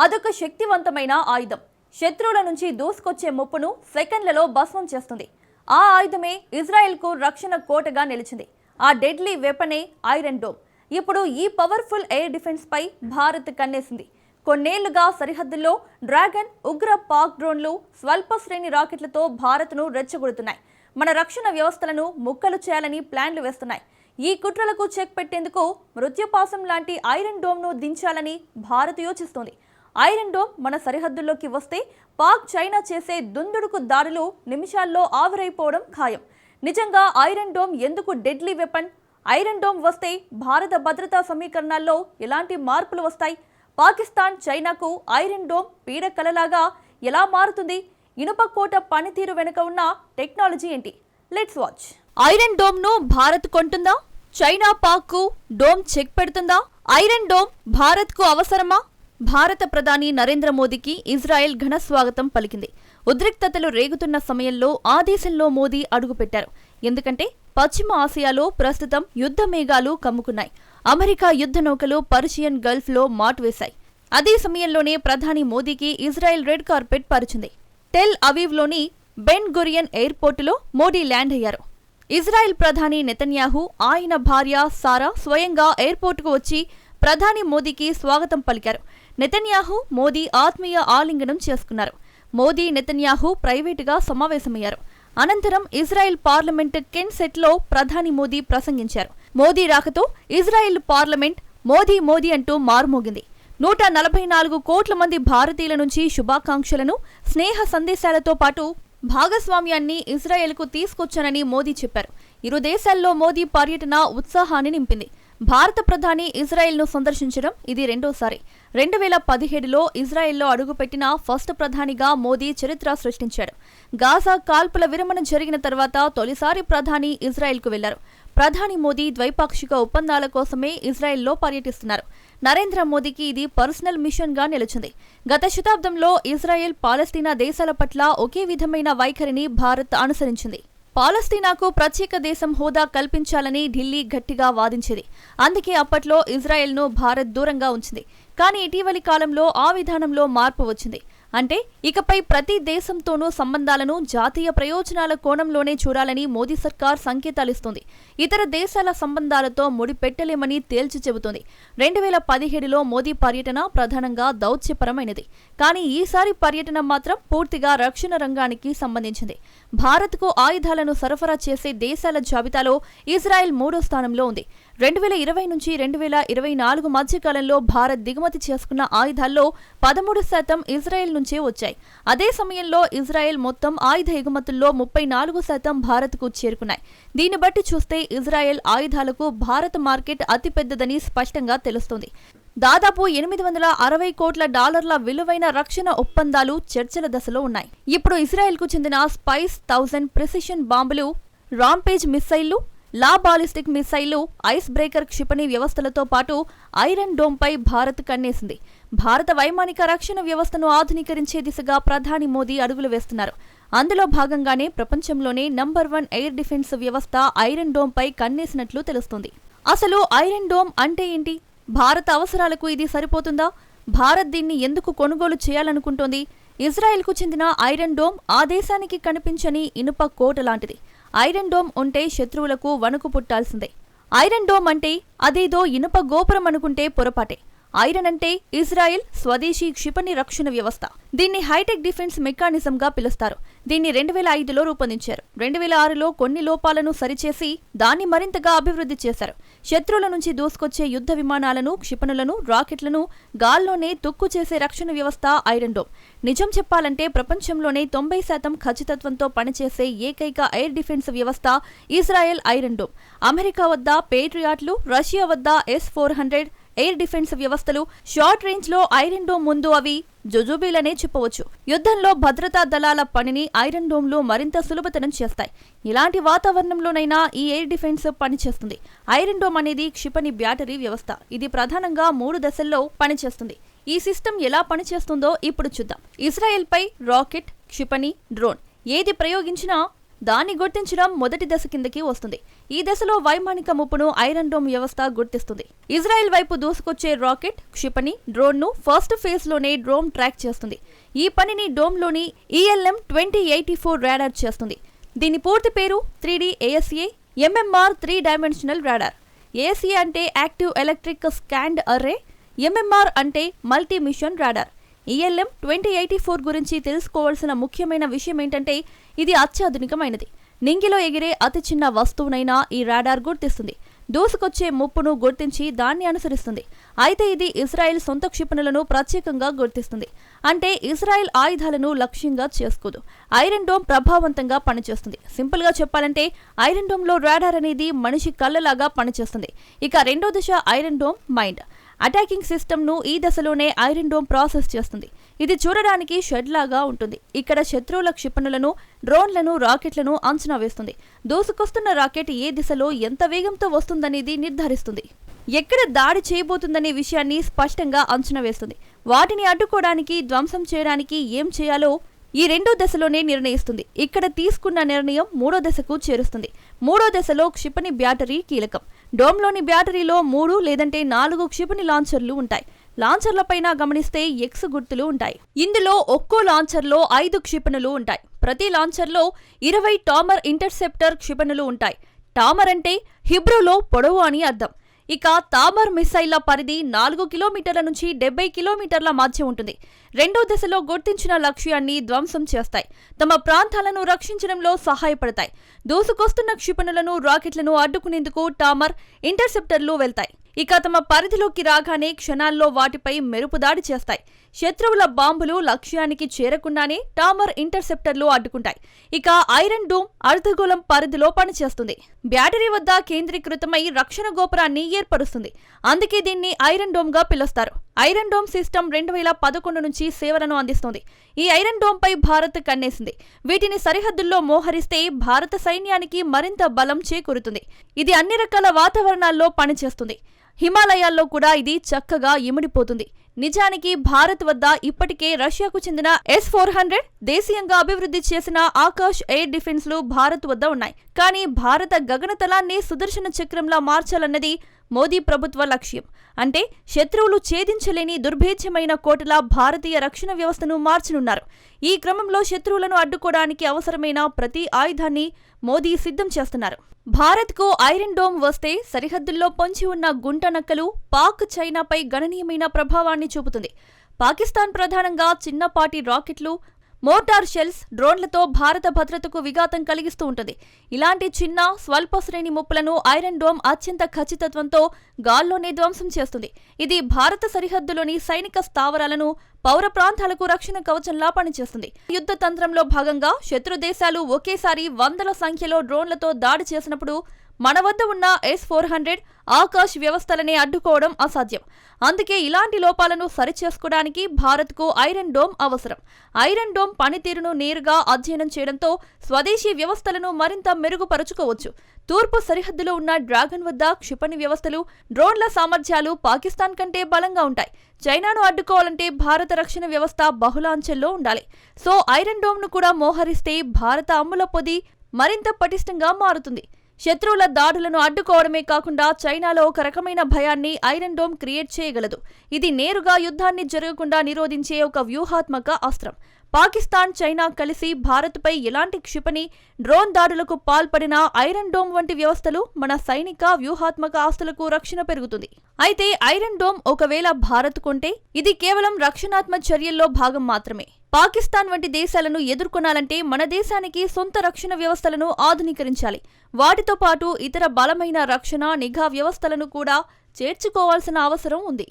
అదొక శక్తివంతమైన ఆయుధం. శత్రువుల నుంచి దూసుకొచ్చే ముప్పును సెకండ్లలో భస్మం చేస్తుంది. ఆ ఆయుధమే ఇజ్రాయెల్కు రక్షణ కోటగా నిలిచింది. ఆ డెడ్లీ వెపనే ఐరన్ డోమ్. ఇప్పుడు ఈ పవర్ఫుల్ ఎయిర్ డిఫెన్స్ పై భారత్ కన్నేసింది. కొన్నేళ్లుగా సరిహద్దుల్లో డ్రాగన్, ఉగ్ర పాక్ డ్రోన్లు, స్వల్ప శ్రేణి రాకెట్లతో భారత్ను రెచ్చగొడుతున్నాయి. మన రక్షణ వ్యవస్థలను ముక్కలు చేయాలని ప్లాన్లు వేస్తున్నాయి. ఈ కుట్రలకు చెక్ పెట్టేందుకు మృత్యుపాసం లాంటి ఐరన్ డోమ్ను దించాలని భారత్ యోచిస్తోంది. ఐరన్ డోమ్ మన సరిహద్దుల్లోకి వస్తే పాక్, చైనా చేసే దుందుడుకు దాడులు నిమిషాల్లో ఆవిరైపోవడం ఖాయం. నిజంగా ఐరన్ డోమ్ ఎందుకు డెడ్లీ వెపన్? ఐరన్ డోమ్ వస్తే భారత భద్రతా సమీకరణాల్లో ఎలాంటి మార్పులు వస్తాయి? పాకిస్తాన్, చైనాకు ఐరన్ డోమ్ పీడకలలాగా ఎలా మారుతుంది? ఇనుప కోట పనితీరు వెనుక ఉన్న టెక్నాలజీ ఏంటి? Let's watch. ఐరన్ డోమ్ ను భారత్ కొంటుందా? చైనా, పాక్ కు డోమ్ చెక్ పెడుతుందా? ఐరన్ డోమ్ భారత్ కు అవసరమా? భారత ప్రధాని నరేంద్ర మోదీకి ఇజ్రాయెల్ ఘన స్వాగతం పలికింది. ఉద్రిక్తతలు రేగుతున్న సమయంలో ఆ దేశంలో మోదీ అడుగుపెట్టారు. ఎందుకంటే పశ్చిమ ఆసియాలో ప్రస్తుతం యుద్ధ మేఘాలు కమ్ముకున్నాయి. అమెరికా యుద్ధ నౌకలు పర్షియన్ గల్ఫ్ లో మాటు వేశాయి. అదే సమయంలోనే ప్రధాని మోదీకి ఇజ్రాయెల్ రెడ్ కార్పెట్ పరిచింది. టెల్ అవీవ్లోని బెన్ గురియన్ ఎయిర్పోర్టులో మోదీ ల్యాండ్ అయ్యారు. ఇజ్రాయెల్ ప్రధాని నెతన్యాహు, ఆయన భార్య సారా స్వయంగా ఎయిర్పోర్టుకు వచ్చి ప్రధాని మోదీకి స్వాగతం పలికారు. నెతన్యాహు, మోదీ ఆత్మీయ ఆలింగనం చేసుకున్నారు. మోదీ, నెతన్యాహు ప్రైవేటుగా సమావేశమయ్యారు. అనంతరం ఇజ్రాయెల్ పార్లమెంట్ కెన్సెట్లో ప్రధాని మోదీ ప్రసంగించారు. మోదీ రాకతో ఇజ్రాయెల్ పార్లమెంట్ మోదీ మోదీ అంటూ మారుమోగింది. 144 కోట్ల మంది భారతీయుల నుంచి శుభాకాంక్షలను, స్నేహ సందేశాలతో పాటు భాగస్వామ్యాన్ని ఇజ్రాయెల్కు తీసుకొచ్చానని మోదీ చెప్పారు. ఇరు దేశాల్లో మోదీ పర్యటన ఉత్సాహాన్ని నింపింది. భారత ప్రధాని ఇజ్రాయెల్ను సందర్శించడం ఇది రెండోసారి. 2017లో ఇజ్రాయెల్లో అడుగుపెట్టిన ఫస్ట్ ప్రధానిగా మోదీ చరిత్ర సృష్టించాడు. గాజా కాల్పుల విరమణ జరిగిన తర్వాత తొలిసారి ప్రధాని ఇజ్రాయెల్కు వెళ్లారు. ప్రధాని మోదీ ద్వైపాక్షిక ఒప్పందాల కోసమే ఇజ్రాయెల్లో పర్యటిస్తున్నారు. నరేంద్ర మోదీకి ఇది పర్సనల్ మిషన్ గా నిలిచింది. గత శతాబ్దంలో ఇజ్రాయెల్, పాలస్తీనా దేశాల పట్ల ఒకే విధమైన వైఖరిని భారత్ అనుసరించింది. పాలస్తీనాకు ప్రత్యేక దేశం హోదా కల్పించాలని ఢిల్లీ గట్టిగా వాదించేది. అందుకే అప్పట్లో ఇజ్రాయెల్ను భారత్ దూరంగా ఉంచింది. కానీ ఇటీవలి కాలంలో ఆ విధానంలో మార్పు వచ్చింది. అంటే ఇకపై ప్రతి దేశంతోనూ సంబంధాలను జాతీయ ప్రయోజనాల కోణంలోనే చూడాలని మోదీ సర్కార్ సంకేతాలిస్తోంది. ఇతర దేశాల సంబంధాలతో ముడిపెట్టలేమని తేల్చి చెబుతోంది. 2017లో మోదీ పర్యటన ప్రధానంగా దౌత్యపరమైనది. కానీ ఈసారి పర్యటన మాత్రం పూర్తిగా రక్షణ రంగానికి సంబంధించింది. భారత్కు ఆయుధాలను సరఫరా చేసే దేశాల జాబితాలో ఇజ్రాయెల్ 3వ స్థానంలో ఉంది. 2020 నుంచి 2024 మధ్యకాలంలో భారత్ దిగుమతి చేసుకున్న ఆయుధాల్లో 13% ఇజ్రాయెల్ నుంచే వచ్చాయి. అదే సమయంలో ఇజ్రాయెల్ మొత్తం ఆయుధ ఎగుమతుల్లో 34% భారత్కు చేరుకున్నాయి. దీన్ని బట్టి చూస్తే ఇజ్రాయెల్ ఆయుధాలకు భారత మార్కెట్ అతిపెద్దదని స్పష్టంగా తెలుస్తోంది. దాదాపు $860 కోట్ల విలువైన రక్షణ ఒప్పందాలు చర్చల దశలో ఉన్నాయి. ఇప్పుడు ఇజ్రాయెల్కు చెందిన స్పైస్ 1000 ప్రిసిషన్ బాంబులు, రాంపేజ్ మిస్సైళ్లు, లా బాలిస్టిక్ మిసైళ్లు, ఐస్ బ్రేకర్ క్షిపణి వ్యవస్థలతో పాటు ఐరన్ డోమ్ పై భారత్ కన్నేసింది. భారత వైమానిక రక్షణ వ్యవస్థను ఆధునీకరించే దిశగా ప్రధాని మోదీ అడుగులు వేస్తున్నారు. అందులో భాగంగానే ప్రపంచంలోనే నంబర్ 1 ఎయిర్ డిఫెన్స్ వ్యవస్థ ఐరన్ డోమ్ పై కన్నేసినట్లు తెలుస్తోంది. అసలు ఐరన్ డోమ్ అంటే ఏంటి? భారత అవసరాలకు ఇది సరిపోతుందా? భారత్ దీన్ని ఎందుకు కొనుగోలు చేయాలనుకుంటోంది? ఇజ్రాయెల్కు చెందిన ఐరన్ డోమ్ ఆ దేశానికి కనిపించని ఇనుప కోట లాంటిది. ఐరన్ డోమ్ ఉంటే శత్రువులకు వణుకు పుట్టాల్సిందే. ఐరన్ డోమ్ అంటే అదేదో ఇనుప గోపురం అనుకుంటే పొరపాటే. ఐరన్ అంటే ఇజ్రాయెల్ స్వదేశీ క్షిపణి రక్షణ వ్యవస్థ. దీన్ని హైటెక్ డిఫెన్స్ మెకానిజంగా పిలుస్తారు. దీన్ని 2005లో రూపొందించారు. 2006లో కొన్ని లోపాలను సరిచేసి దాన్ని మరింతగా అభివృద్ధి చేశారు. శత్రువుల నుంచి దూసుకొచ్చే యుద్ధ విమానాలను, క్షిపణులను, రాకెట్లను గాల్లోనే తుక్కు చేసే రక్షణ వ్యవస్థ ఐరన్ డోమ్. నిజం చెప్పాలంటే ప్రపంచంలోనే 90% ఖచ్చితత్వంతో పనిచేసే ఏకైక ఎయిర్ డిఫెన్స్ వ్యవస్థ ఇజ్రాయెల్ ఐరన్ డోమ్. అమెరికా వద్ద పేట్రియాట్లు, రష్యా వద్ద S-400 ఎయిర్ డిఫెన్స్ వ్యవస్థలు. షార్ట్ రేంజ్ లో ఐరన్ డోమ్ ముందు అవి జుజుబీలనే చెప్పవచ్చు. యుద్ధంలో భద్రతా దళాల పనిని ఐరన్ డోమ్లు మరింత సులభతరం చేస్తాయి. ఇలాంటి వాతావరణంలోనైనా ఈ ఎయిర్ డిఫెన్స్ పనిచేస్తుంది. ఐరన్ డోమ్ అనేది క్షిపణి బ్యాటరీ వ్యవస్థ. ఇది ప్రధానంగా 3 దశల్లో పనిచేస్తుంది. ఈ సిస్టమ్ ఎలా పనిచేస్తుందో ఇప్పుడు చూద్దాం. ఇజ్రాయెల్ పై రాకెట్, క్షిపణి, డ్రోన్ ఏది ప్రయోగించినా దాన్ని గుర్తించడం మొదటి దశ కిందకి వస్తుంది. ఈ దశలో వైమానిక ముప్పును ఐరన్ డోమ్ వ్యవస్థ గుర్తిస్తుంది. ఇజ్రాయెల్ వైపు దూసుకొచ్చే రాకెట్, క్షిపణి, డ్రోన్ ను ఫస్ట్ ఫేజ్ లోనే డ్రోన్ ట్రాక్ చేస్తుంది. ఈ పనిని డోమ్ లోని ELM-2084 రాడార్ చేస్తుంది. దీని పూర్తి పేరు 3D ASA MMR 3 dimensional radar. ASA అంటే active electric scanned array, MMR అంటే మల్టీ మిషన్ రాడార్. ELM-2084 గురించి తెలుసుకోవాల్సిన ముఖ్యమైన విషయం ఏంటంటే ఇది అత్యాధునికమైనది. నింగిలో ఎగిరే అతి చిన్న వస్తువునైనా ఈ రాడార్ గుర్తిస్తుంది. దూసుకొచ్చే ముప్పును గుర్తించి దాన్ని అనుసరిస్తుంది. అయితే ఇది ఇజ్రాయెల్ సొంత క్షిపణులను ప్రత్యేకంగా గుర్తిస్తుంది. అంటే ఇజ్రాయెల్ ఆయుధాలను లక్ష్యంగా చేసుకోదు. ఐరన్ డోమ్ ప్రభావవంతంగా పనిచేస్తుంది. సింపుల్ గా చెప్పాలంటే ఐరన్ డోమ్ లో రాడార్ అనేది మనిషి కళ్ళలాగా పనిచేస్తుంది. ఇక రెండో దశ iron dome mind. Attacking system ను ఈ దశలోనే ఐరన్ డోమ్ ప్రాసెస్ చేస్తుంది. ఇది చూడడానికి షెడ్ లాగా ఉంటుంది. ఇక్కడ శత్రువుల క్షిపణులను, డ్రోన్లను, రాకెట్లను అంచనా వేస్తుంది. దూసుకొస్తున్న రాకెట్ ఏ దిశలో ఎంత వేగంతో వస్తుందనేది నిర్ధారిస్తుంది. ఎక్కడ దాడి చేయబోతుందనే విషయాన్ని స్పష్టంగా అంచనా వేస్తుంది. వాటిని అడ్డుకోవడానికి, ధ్వంసం చేయడానికి ఏం చేయాలో ఈ రెండో దశలోనే నిర్ణయిస్తుంది. ఇక్కడ తీసుకున్న నిర్ణయం మూడో దశకు చేరుస్తుంది. మూడో దశలో క్షిపణి బ్యాటరీ కీలకం. డోమ్లోని బ్యాటరీలో 3 లేదంటే 4 క్షిపణి లాంచర్లు ఉంటాయి. లాంచర్లపైన గమనిస్తే X గుర్తులు ఉంటాయి. ఇందులో ఒక్కో లాంచర్లో 5 క్షిపణులు ఉంటాయి. ప్రతి లాంచర్లో 20 టామర్ ఇంటర్సెప్టర్ క్షిపణులు ఉంటాయి. టామర్ అంటే హిబ్రూలో పొడవు అని అర్థం. ఇక తామర్ మిసైళ్ల పరిధి 4 కిలోమీటర్ల నుంచి 70 కిలోమీటర్ల మధ్య ఉంటుంది. రెండో దశలో గుర్తించిన లక్ష్యాన్ని ధ్వంసం చేస్తాయి. తమ ప్రాంతాలను రక్షించడంలో సహాయపడతాయి. దూసుకొస్తున్న క్షిపణులను, రాకెట్లను అడ్డుకునేందుకు టామర్ ఇంటర్సెప్టర్లు వెళ్తాయి. ఇక తమ పరిధిలోకి రాగానే క్షణాల్లో వాటిపై మెరుపు దాడి చేస్తాయి. శత్రువుల బాంబులు లక్ష్యానికి చేరకుండానే టామర్ ఇంటర్సెప్టర్లు అడ్డుకుంటాయి. ఇక ఐరన్ డోమ్ అర్ధగోళం పరిధిలో పనిచేస్తుంది. బ్యాటరీ వద్ద కేంద్రీకృతమై రక్షణ గోపురాన్ని ఏర్పరుస్తుంది. అందుకే దీన్ని ఐరన్ డోమ్ గా పిలుస్తారు. ఐరన్ డోమ్ సిస్టమ్ 2011 నుంచి సేవలను అందిస్తుంది. ఈ ఐరన్ డోమ్ పై భారత్ కన్నేసింది. వీటిని సరిహద్దుల్లో మోహరిస్తే భారత సైన్యానికి మరింత బలం చేకూరుతుంది. ఇది అన్ని రకాల వాతావరణాల్లో పనిచేస్తుంది. హిమాలయాల్లో కూడా ఇది చక్కగా ఇమిడిపోతుంది. నిజానికి భారత్ వద్ద ఇప్పటికే రష్యాకు చెందిన S-400 దేశీయంగా అభివృద్ధి చేసిన ఆకాశ్ ఎయిర్ డిఫెన్స్లు భారత్ వద్ద ఉన్నాయి. కానీ భారత గగనతలాన్ని సుదర్శన చక్రంలా మార్చాలన్నది మోదీ ప్రభుత్వ లక్ష్యం. అంటే శత్రువులు ఛేదించలేని దుర్భేద్యమైన కోటలా భారతీయ రక్షణ వ్యవస్థను మార్చనున్నారు. ఈ క్రమంలో శత్రువులను అడ్డుకోవడానికి అవసరమైన ప్రతి ఆయుధాన్ని మోదీ సిద్ధం చేస్తున్నారు. భారత్కు ఐరన్ డోమ్ వస్తే సరిహద్దుల్లో పొంచి ఉన్న గుంట నక్కలు పాక్, చైనాపై గణనీయమైన ప్రభావాన్ని చూపుతుంది. పాకిస్తాన్ ప్రధానంగా చిన్నపాటి రాకెట్లు, మోటార్ షెల్స్, డ్రోన్లతో భారత భద్రతకు విఘాతం కలిగిస్తూ ఉంటుంది. ఇలాంటి చిన్న, స్వల్ప శ్రేణి ముప్పులను ఐరన్ డోమ్ అత్యంత ఖచ్చితత్వంతో గాల్లోనే ధ్వంసం చేస్తుంది. ఇది భారత సరిహద్దులోని సైనిక స్థావరాలను, పౌర ప్రాంతాలకు రక్షణ కవచంలా పనిచేస్తుంది. యుద్ధ తంత్రంలో భాగంగా శత్రు దేశాలు ఒకేసారి వందల సంఖ్యలో డ్రోన్లతో దాడి చేసినప్పుడు మన వద్ద ఉన్న S-400 ఆకాశ్ వ్యవస్థలనే అడ్డుకోవడం అసాధ్యం. అందుకే ఇలాంటి లోపాలను సరిచేసుకోవడానికి భారత్కు ఐరన్ డోమ్ అవసరం. ఐరన్ డోమ్ పనితీరును నేరుగా అధ్యయనం చేయడంతో స్వదేశీ వ్యవస్థలను మరింత మెరుగుపరుచుకోవచ్చు. తూర్పు సరిహద్దులో ఉన్న డ్రాగన్ వద్ద క్షిపణి వ్యవస్థలు, డ్రోన్ల సామర్థ్యాలు పాకిస్తాన్ కంటే బలంగా ఉంటాయి. చైనాను అడ్డుకోవాలంటే భారత రక్షణ వ్యవస్థ బహుళాంచెల్లో ఉండాలి. సో ఐరన్ డోమ్ ను కూడా మోహరిస్తే భారత అమ్ముల పొది మరింత పటిష్టంగా మారుతుంది. శత్రువుల దాడులను అడ్డుకోవడమే కాకుండా చైనాలో ఒక రకమైన భయాన్ని ఐరన్ డోమ్ క్రియేట్ చేయగలదు. ఇది నేరుగా యుద్ధాన్ని జరగకుండా నిరోధించే ఒక వ్యూహాత్మక అస్త్రం. పాకిస్తాన్, చైనా కలిసి భారత్పై ఎలాంటి క్షిపణి, డ్రోన్ దాడులకు పాల్పడినా ఐరన్ డోమ్ వంటి వ్యవస్థలు మన సైనిక, వ్యూహాత్మక ఆస్తులకు రక్షణ పెరుగుతుంది. అయితే ఐరన్ డోమ్ ఒకవేళ భారత్ కొంటే ఇది కేవలం రక్షణాత్మక చర్యల్లో భాగం మాత్రమే. పాకిస్తాన్ వంటి దేశాలను ఎదుర్కొనాలంటే మన దేశానికి సొంత రక్షణ వ్యవస్థలను ఆధునీకరించాలి. వాటితో పాటు ఇతర బలమైన రక్షణ, నిఘా వ్యవస్థలను కూడా చేర్చుకోవాల్సిన అవసరం ఉంది.